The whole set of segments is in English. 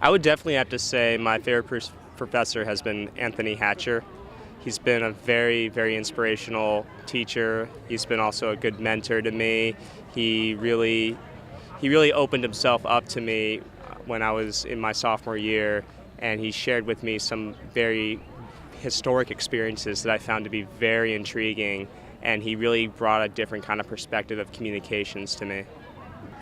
I would definitely have to say my favorite professor has been Anthony Hatcher. He's been a very, very inspirational teacher. He's been also a good mentor to me. He really opened himself up to me when I was in my sophomore year, and he shared with me some very historic experiences that I found to be very intriguing, and he really brought a different kind of perspective of communications to me.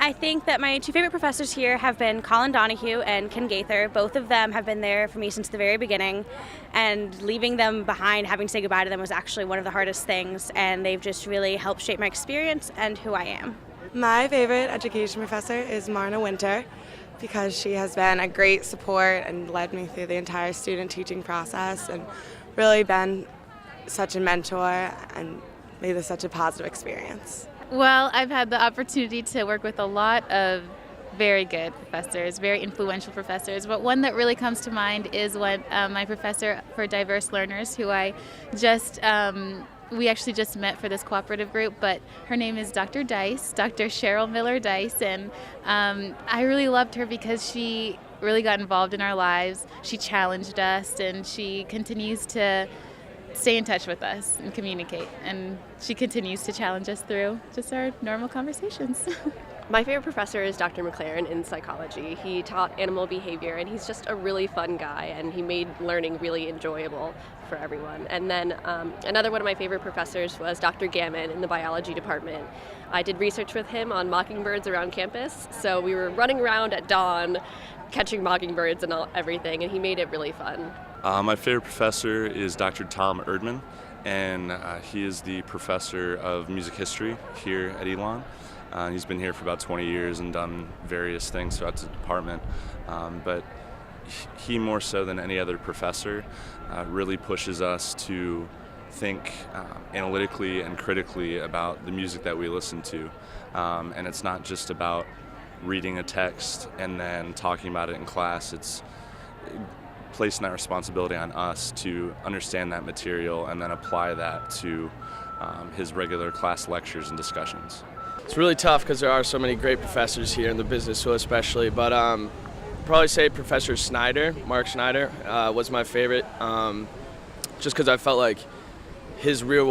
I think that my two favorite professors here have been Colin Donahue and Ken Gaither. Both of them have been there for me since the very beginning, and leaving them behind, having to say goodbye to them was actually one of the hardest things, and they've just really helped shape my experience and who I am. My favorite education professor is Marna Winter because she has been a great support and led me through the entire student teaching process and really been such a mentor and made this such a positive experience. Well, I've had the opportunity to work with a lot of very good professors, very influential professors, but one that really comes to mind is my professor for diverse learners, who we actually just met for this cooperative group, but her name is Dr. Dice, Dr. Cheryl Miller Dice, and I really loved her because she really got involved in our lives. She challenged us, and she continues to stay in touch with us and communicate, and she continues to challenge us through just our normal conversations. My favorite professor is Dr. McLaren in psychology. He taught animal behavior, and he's just a really fun guy, and he made learning really enjoyable for everyone. And then another one of my favorite professors was Dr. Gammon in the biology department. I did research with him on mockingbirds around campus, so we were running around at dawn catching mockingbirds and everything, and he made it really fun. My favorite professor is Dr. Tom Erdman, and he is the professor of music history here at Elon. He's been here for about 20 years and done various things throughout the department, but he more so than any other professor really pushes us to think analytically and critically about the music that we listen to, and it's not just about reading a text and then talking about it in class. It's placing that responsibility on us to understand that material and then apply that to his regular class lectures and discussions. It's really tough because there are so many great professors here in the business school especially, but probably say Professor Snyder, Mark Schneider, was my favorite, just because I felt like his real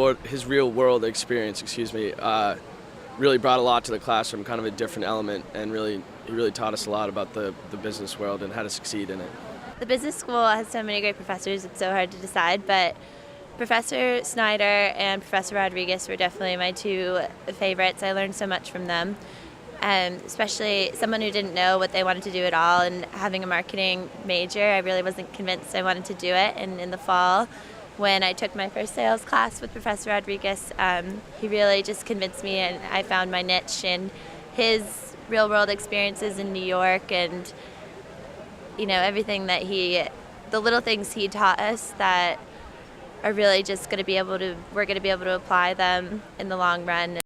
world experience, really brought a lot to the classroom, kind of a different element, and he really taught us a lot about the business world and how to succeed in it. The business school has so many great professors, it's so hard to decide, but Professor Snyder and Professor Rodriguez were definitely my two favorites. I learned so much from them, especially someone who didn't know what they wanted to do at all, and having a marketing major, I really wasn't convinced I wanted to do it. And in the fall, when I took my first sales class with Professor Rodriguez, he really just convinced me, and I found my niche in his real-world experiences in New York, and everything that the little things he taught us that are really just going to be able to apply them in the long run.